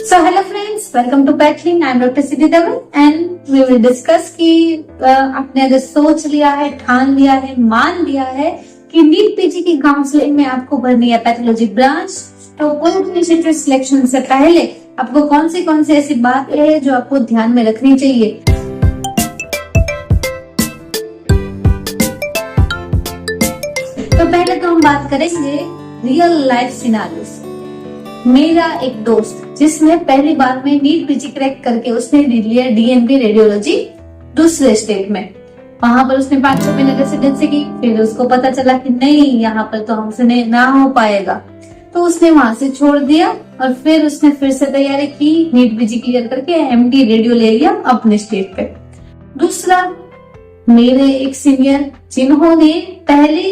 So hello friends, welcome to Petling. I am Dr. Siddhi Dhawan and we will discuss कि आपने अगर सोच लिया है, ठान लिया है, मान लिया है कि नीट पीजी की काउंसलिंग में आपको भरनी है पैथोलॉजी ब्रांच, तो कोई भी इंस्टीट्यूट सिलेक्शन से पहले आपको कौन सी ऐसी बात है जो आपको ध्यान में रखनी चाहिए। तो पहले तो हम बात करेंगे रियल लाइफ सिनारियोस। मेरा एक दोस्त जिसने पहली बार में नीट पीजी क्रैक करके उसने लिया डीएनबी रेडियोलॉजी दूसरे स्टेट में, वहां पर उसने 5-6 महीने रेसिडेंसी की, फिर उसको पता चला कि नहीं यहाँ पर तो हमसे ना हो पाएगा, तो उसने वहां से छोड़ दिया और फिर उसने फिर से तैयारी की, नीट पीजी क्लियर करके एमडी रेडियो ले लिया अपने स्टेट पे। दूसरा, मेरे एक सीनियर जिन्होंने पहले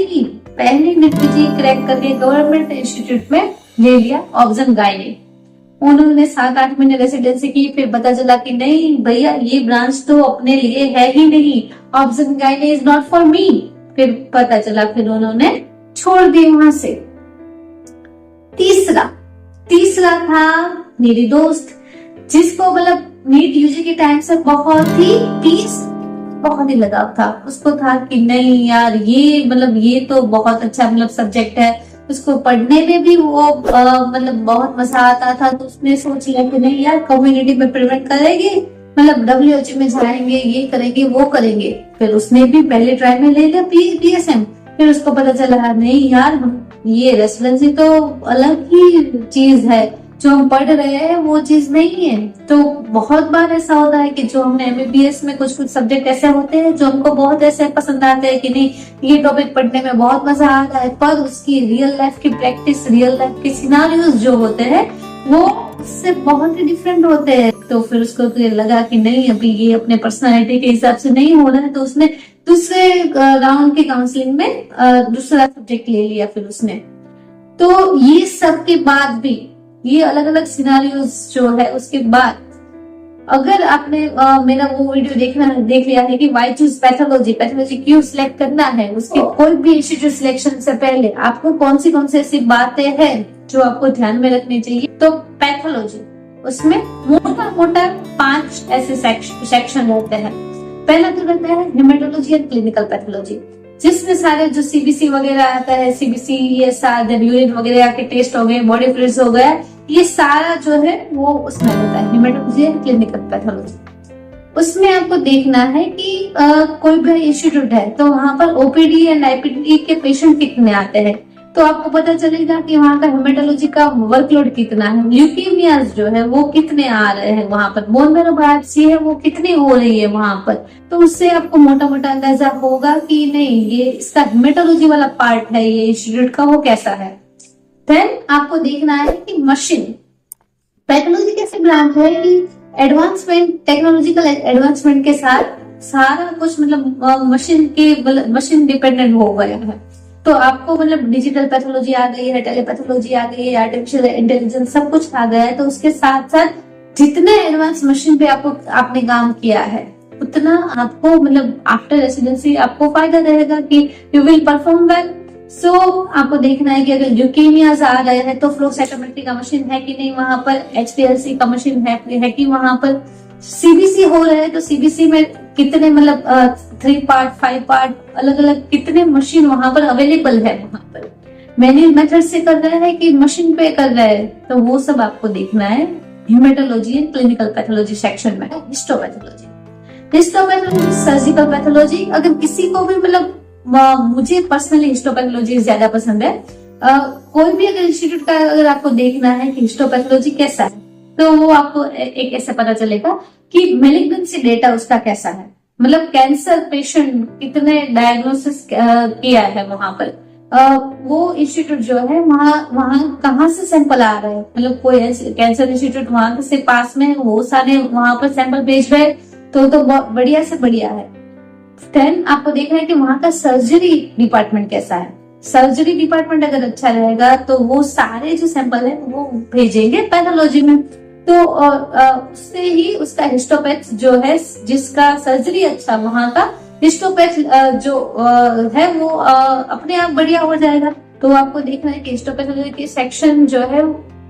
नीट पीजी क्रैक करके गवर्नमेंट इंस्टीट्यूट में ले लिया ऑब्जन गायने, उन्होंने 7-8 महीने रेसिडेंसी की, फिर पता चला कि नहीं भैया ये ब्रांच तो अपने लिए है ही नहीं, ऑब्जन गायने इज नॉट फॉर मी, फिर पता चला, फिर उन्होंने छोड़ दी वहां से। तीसरा था मेरी दोस्त जिसको मतलब नीट यूजी के टाइम से बहुत ही लगाव था, उसको था कि नहीं यार ये तो बहुत अच्छा सब्जेक्ट है, उसको पढ़ने में भी वो बहुत मजा आता था, तो उसने सोच लिया कि नहीं यार कम्युनिटी में प्रिवेंट करेंगे, WHO में जाएंगे, ये करेंगे वो करेंगे। फिर उसने भी पहले ट्राई में ले लिया PSM, फिर उसको पता चला नहीं यार ये रेसिडेंसी तो अलग ही चीज है, जो हम पढ़ रहे हैं वो चीज नहीं है। तो बहुत बार ऐसा होता है कि जो हमने MBBS में कुछ सब्जेक्ट ऐसे होते हैं जो हमको बहुत ऐसे पसंद आते हैं कि नहीं ये टॉपिक पढ़ने में बहुत मजा आता है, पर उसकी रियल लाइफ की प्रैक्टिस, रियल लाइफ के सिनारियोस जो होते हैं वो उससे बहुत ही डिफरेंट होते हैं। तो फिर उसको लगा कि नहीं अभी ये अपने पर्सनालिटी के हिसाब से नहीं हो रहा है, तो उसने दूसरे राउंड की काउंसलिंग में दूसरा सब्जेक्ट ले लिया फिर उसने। तो ये सब के बाद भी ये अलग अलग सिनारियोस जो है, उसके बाद अगर आपने मेरा वो वीडियो देख लिया है कि वाई चूज पैथोलॉजी क्यों सिलेक्ट करना है, उसके कोई भी इंस्टीट्यूट सिलेक्शन से पहले आपको कौन सी ऐसी बातें हैं जो आपको ध्यान में रखनी चाहिए। तो पैथोलॉजी, उसमें मोटा 5 ऐसे सेक्शन रहते हैं। पहला तो रहता है हेमेटोलॉजी एंड क्लिनिकल पैथोलॉजी, जिसमें सारे जो CBC वगैरह आता है, CBC ये सारे यूरिन वगैरह के टेस्ट हो गए, बॉडी फ्लूइड्स हो गया, ये सारा जो है वो उसमें रहता है हेमेटोलॉजी एंड क्लिनिकल पैथोलॉजी। उसमें आपको देखना है कि कोई भी इंस्टीट्यूट है तो वहां पर OPD एंड IPD के पेशेंट कितने आते हैं, तो आपको पता चलेगा कि वहाँ का हेमेटोलॉजी का वर्कलोड कितना है, ल्यूकेमियाज जो है वो कितने आ रहे हैं वहां पर, बोन मैरो बायोप्सी है वो कितनी हो रही है वहां पर। तो उससे आपको मोटा अंदाजा होगा कि नहीं ये इसका हेमेटोलॉजी वाला पार्ट है ये इंस्टीट्यूट का वो कैसा है। देन आपको देखना है कि मशीन, पैथोलॉजी कैसे ब्रांच है कि टेक्नोलॉजिकल एडवांसमेंट के साथ सारा कुछ मशीन डिपेंडेंट हो गया है। तो आपको डिजिटल पैथोलॉजी आ गई है, टेलीपैथोलॉजी आ गई है, आर्टिफिशियल इंटेलिजेंस सब कुछ आ गया है। तो उसके साथ साथ जितने एडवांस मशीन पे आपने काम किया है उतना आपको आफ्टर रेसिडेंसी आपको फायदा रहेगा कि यू विल परफॉर्म वेल। सो आपको देखना है कि अगर ल्यूकेमियाज आ रहे हैं तो फ्लो साइटोमेट्री का मशीन है कि नहीं वहां पर, HPLC का मशीन है कि वहां पर, CBC हो रहे हैं तो CBC में कितने 3 पार्ट 5 पार्ट अलग कितने मशीन वहां पर अवेलेबल है, वहां पर मैनुअल मेथड से कर रहे हैं कि मशीन पे कर रहे हैं, तो वो सब आपको देखना है haematology and clinical pathology section में। हिस्टोपैथोलॉजी सर्जिकल पैथोलॉजी, अगर किसी को भी मुझे पर्सनली हिस्टोपैथोलॉजी ज्यादा पसंद है, कोई भी अगर इंस्टीट्यूट का अगर आपको देखना है कि हिस्टोपैथोलॉजी कैसा है तो वो आपको एक ऐसे पता चलेगा कि मेलिग्नेंसी डेटा उसका कैसा है, कैंसर पेशेंट कितने डायग्नोसिस किया है वहां पर, वो इंस्टीट्यूट जो है वहाँ कहाँ से सैंपल आ रहे हैं, कोई कैंसर इंस्टीट्यूट वहां से पास में वो सारे वहां पर सैंपल भेज रहे तो बढ़िया से बढ़िया है। देन आपको देखना है कि वहां का सर्जरी डिपार्टमेंट कैसा है, सर्जरी डिपार्टमेंट अगर अच्छा रहेगा तो वो सारे जो सैंपल है वो भेजेंगे पैथोलॉजी में, तो उससे ही उसका हिस्टोपैथ जो है जिसका सर्जरी अच्छा वहां का हिस्टोपैथ जो है वो अपने आप बढ़िया हो जाएगा। तो आपको देखना है कि हिस्टोपैथोलॉजी की सेक्शन जो है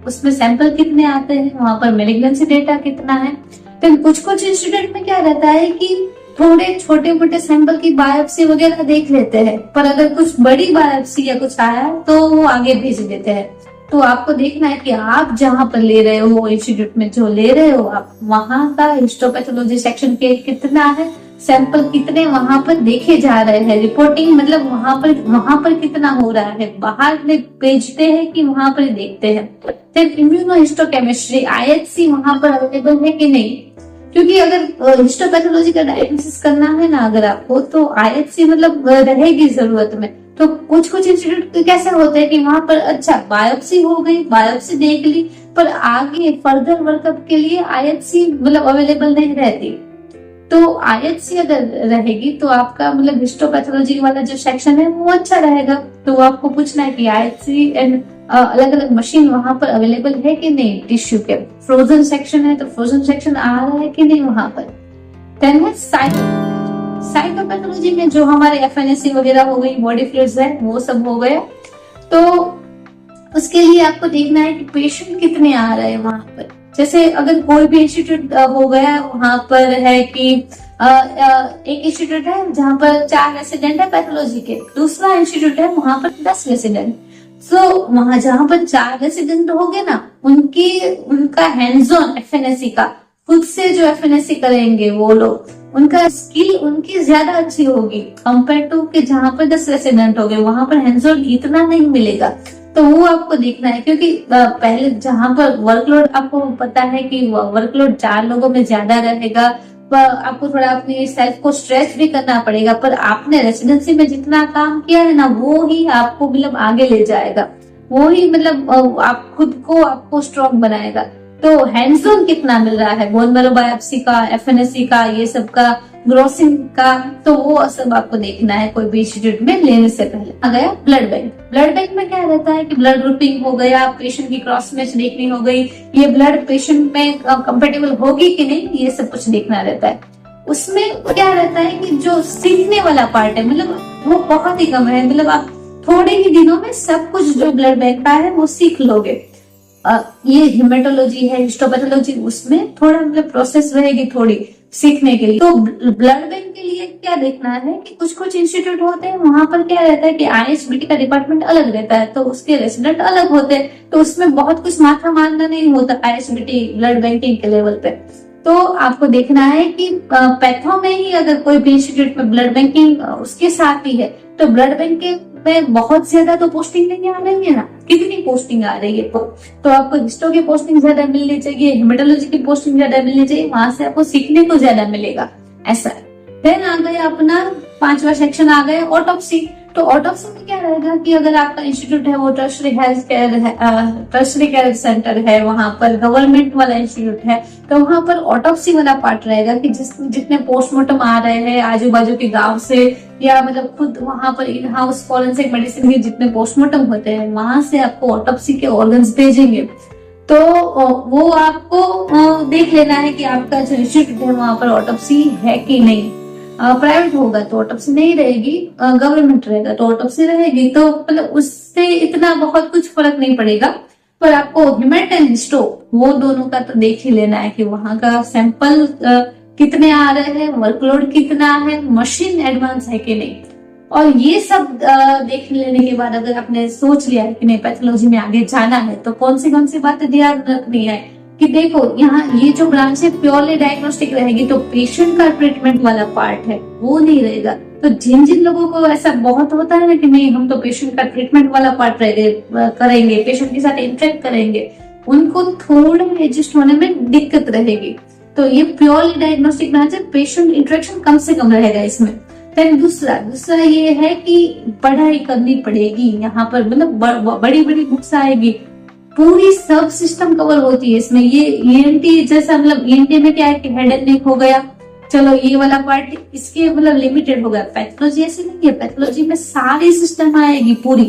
उसमें सैंपल कितने आते हैं, वहां पर मेलिग्नेंसी डेटा कितना है। तो कुछ इंस्टीट्यूट में क्या रहता है कि थोड़े छोटे मोटे सैंपल की बायोप्सी वगैरह देख लेते हैं, पर अगर कुछ बड़ी बायोप्सी या कुछ आया तो वो आगे भेज देते हैं। तो आपको देखना है कि आप जहां पर ले रहे हो, इंस्टीट्यूट में जो ले रहे हो आप, वहां का हिस्टोपैथोलॉजी सेक्शन के कितना है, सैंपल कितने वहां पर देखे जा रहे हैं, रिपोर्टिंग मतलब वहां पर कितना हो रहा है, बाहर में भेजते हैं कि वहां पर देखते हैं। फिर इम्यूनोहिस्टोकेमिस्ट्री IHC वहां पर अवेलेबल है कि नहीं, क्योंकि अगर हिस्टोपैथोलॉजी का डायग्नोसिस करना है ना अगर आपको, तो IHC मतलब रहेगी जरूरत में। तो कुछ इंस्टीट्यूट कैसे होते हैं कि वहां पर अच्छा बायोप्सी हो गई, बायोप्सी देख ली, पर आगे फर्दर वर्कअप के लिए IHC मतलब अवेलेबल नहीं रहती। तो IHC अगर रहेगी तो आपका मतलब हिस्टोपैथोलॉजी वाला जो सेक्शन है वो अच्छा रहेगा। तो आपको पूछना है कि IHC एंड अलग अलग मशीन वहां पर अवेलेबल है कि नहीं। टिश्यू के फ्रोजन सेक्शन है तो फ्रोजन सेक्शन आ रहा है कि नहीं वहां पर। देन है साइटोपैथोलॉजी में जो हमारे FNAC वगैरह हो गई, बॉडी फ्लूइड्स है, वो सब हो गया। तो उसके लिए आपको देखना है कि पेशेंट कितने आ रहे हैं वहां पर। जैसे अगर कोई भी इंस्टीट्यूट हो गया, वहां पर है कि एक इंस्टीट्यूट है जहां पर 4 रेसिडेंट है पैथोलॉजी के, दूसरा इंस्टीट्यूट है वहां पर 10 रेसिडेंट। सो वहां जहां पर 4 रेसिडेंट हो गए ना, उनका हैंड्स ऑन FNAC का खुद से जो FNAC करेंगे वो लोग, उनका स्किल उनकी ज्यादा अच्छी होगी कंपेयर टू कि जहां पर 10 रेसिडेंट हो गए, वहां पर हैंड्स ऑन इतना नहीं मिलेगा। तो वो आपको देखना है, क्योंकि पहले जहां पर वर्कलोड आपको पता है कि वर्कलोड 4 लोगों में ज्यादा रहेगा, आपको थोड़ा अपनी सेल्फ को स्ट्रेच भी करना पड़ेगा, पर आपने रेसिडेंसी में जितना काम किया है ना वो ही आपको मतलब आगे ले जाएगा, वो ही मतलब आप खुद को आपको स्ट्रॉन्ग बनाएगा। तो हैंड्स ऑन कितना मिल रहा है बोन मैरो बायोप्सी का, FNAC का, ये सब का, ग्रोसिंग का, तो वो सब आपको देखना है कोई भी इंस्टीट्यूट में लेने से पहले। आ गया ब्लड बैंक। ब्लड बैंक में क्या रहता है कि ब्लड ग्रुपिंग हो गया, पेशेंट की क्रॉस मैच देखनी हो गई, ये ब्लड पेशेंट में कंपेटेबल होगी कि नहीं, ये सब कुछ देखना रहता है। उसमें क्या रहता है कि जो सीखने वाला पार्ट है मतलब वो बहुत ही कम है, मतलब आप थोड़े ही दिनों में सब कुछ जो ब्लड बैंक का है वो सीख लोगे। ये हेमेटोलॉजी है, हिस्टोपैथोलॉजी, उसमें थोड़ा मतलब प्रोसेस रहेगी थोड़ी सीखने के लिए। तो ब्लड बैंक के लिए क्या देखना है कि कुछ इंस्टीट्यूट होते हैं वहां पर क्या रहता है कि IHBT का डिपार्टमेंट अलग रहता है, तो उसके रेसिडेंट अलग होते हैं, तो उसमें बहुत कुछ माथा मारना नहीं होता IHBT ब्लड बैंकिंग के लेवल पे। तो आपको देखना है कि पैथो में ही अगर कोई भी इंस्टीट्यूट में ब्लड बैंकिंग उसके साथ ही है, तो ब्लड बैंक में बहुत ज्यादा तो पोस्टिंग नहीं आ रही है ना, कितनी पोस्टिंग आ रही है, तो आपको हिस्टो की पोस्टिंग ज्यादा मिलनी चाहिए, हेमेटोलॉजी की पोस्टिंग ज्यादा मिलनी चाहिए, वहां से आपको सीखने को ज्यादा मिलेगा ऐसा। देन आ गया अपना 5वां सेक्शन आ गया ऑटोप्सी। तो ऑटोप्सी में क्या रहेगा कि अगर आपका इंस्टीट्यूट है वो टर्शरी हेल्थ केयर है, टर्शरी केयर सेंटर है, वहां पर गवर्नमेंट वाला इंस्टीट्यूट है, तो वहां पर ऑटोप्सी वाला पार्ट रहेगा कि जितने पोस्टमार्टम आ रहे हैं आजू बाजू के गांव से, या मतलब खुद वहां पर इन हाउस फॉरेंसिक मेडिसिन के जितने पोस्टमार्टम होते हैं वहां से आपको ऑटोप्सी के ऑर्गन्स भेजेंगे। तो वो आपको देख लेना है कि आपका जो इंस्टीट्यूट है वहां पर ऑटोप्सी है कि नहीं। प्राइवेट होगा तो ऑटोप्सी नहीं रहेगी, गवर्नमेंट रहेगा तो ऑटोप्सी रहेगी, तो मतलब उससे इतना बहुत कुछ फर्क नहीं पड़ेगा। पर आपको हेमेट एंड हिस्टो वो दोनों का तो देख ही लेना है कि वहां का सैंपल कितने आ रहे हैं, वर्कलोड कितना है, मशीन एडवांस है कि नहीं। और ये सब देख लेने के बाद अगर आपने सोच लिया है कि नहीं पैथोलॉजी में आगे जाना है, तो कौन सी बातें ध्यान रखनी है कि देखो यहाँ ये जो ब्रांच है प्योरली डायग्नोस्टिक रहेगी, तो पेशेंट का ट्रीटमेंट वाला पार्ट है वो नहीं रहेगा। तो जिन लोगों को ऐसा बहुत होता है ना कि नहीं हम तो पेशेंट का ट्रीटमेंट वाला पार्ट करेंगे, पेशेंट के साथ इंटरेक्ट करेंगे, उनको थोड़ा एडजस्ट होने में दिक्कत रहेगी। तो ये प्योरली डायग्नोस्टिक ब्रांच है, पेशेंट इंटरेक्शन कम से कम रहेगा इसमें। फिर दूसरा ये है कि पढ़ाई करनी पड़ेगी यहाँ पर, मतलब बड़ी बुक्स आएगी, पूरी सब सिस्टम कवर होती है इसमें। ये ENT जैसा मतलब ENT में क्या है कि हेड एंड नेक हो गया, चलो ये वाला पार्ट इसके मतलब लिमिटेड हो गया। पैथोलॉजी ऐसे नहीं है, पैथोलॉजी में सारी सिस्टम आएगी पूरी।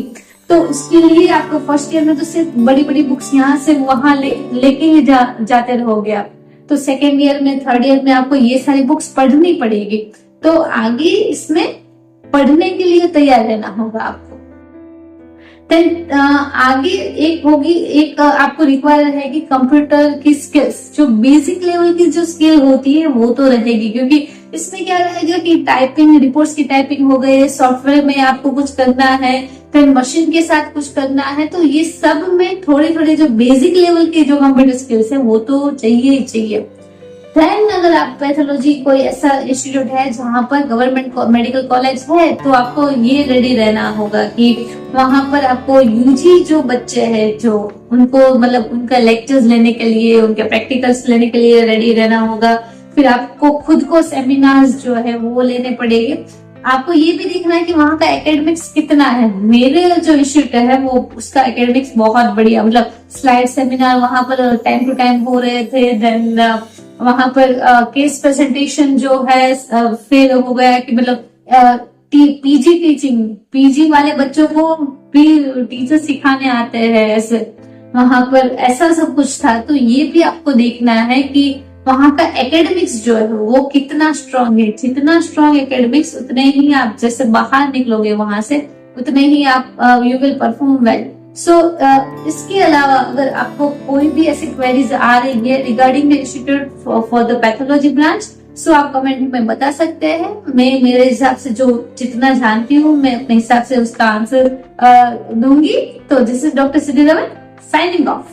तो उसके लिए आपको फर्स्ट ईयर में तो सिर्फ बड़ी बुक्स यहाँ से वहां लेके ही जाते रहोगे आप, तो सेकेंड ईयर में थर्ड ईयर में आपको ये सारी बुक्स पढ़नी पड़ेगी। तो आगे इसमें पढ़ने के लिए तैयार रहना होगा आपको। देन आगे एक होगी, एक आपको रिक्वायर है कि कंप्यूटर की स्किल्स, जो बेसिक लेवल की जो स्किल होती है वो तो रहेगी, क्योंकि इसमें क्या रहेगा कि टाइपिंग, रिपोर्ट्स की टाइपिंग हो गई, सॉफ्टवेयर में आपको कुछ करना है, फिर मशीन के साथ कुछ करना है, तो ये सब में थोड़े थोड़े जो बेसिक लेवल के जो कंप्यूटर स्किल्स है वो तो चाहिए ही चाहिए। देन अगर आप पैथोलॉजी कोई ऐसा इंस्टीट्यूट है जहाँ पर गवर्नमेंट मेडिकल कॉलेज है, तो आपको ये रेडी रहना होगा कि वहां पर आपको यूजी जो बच्चे हैं, जो उनको मतलब उनका लेक्चर्स लेने के लिए, उनके प्रैक्टिकल्स लेने के लिए रेडी रहना होगा। फिर आपको खुद को सेमिनार्स जो है वो लेने पड़ेंगे। आपको ये भी देखना है कि वहाँ का एकेडमिक्स कितना है। मेरे जो इंस्टीट्यूट है वो उसका एकेडमिक्स बहुत बढ़िया, मतलब स्लाइड सेमिनार वहां पर टाइम टू टाइम हो रहे थे। देन वहां पर केस प्रेजेंटेशन जो है फिर हो गया कि मतलब पीजी टीचिंग, पीजी वाले बच्चों को भी टीचर सिखाने आते हैं, ऐसे वहां पर ऐसा सब कुछ था। तो ये भी आपको देखना है कि वहां का एकेडमिक्स जो है वो कितना स्ट्रांग है। जितना स्ट्रांग एकेडमिक्स, उतने ही आप जैसे बाहर निकलोगे वहां से, उतने ही आप यू विल परफॉर्म वेल। सो इसके अलावा अगर आपको कोई भी ऐसी क्वेरीज आ रही है regarding the institute for the pathology branch, so आप कमेंट में बता सकते हैं। मैं मेरे हिसाब से जो जितना जानती हूँ मैं अपने हिसाब से उसका आंसर दूंगी। तो this is doctor Siddhi Raman signing off.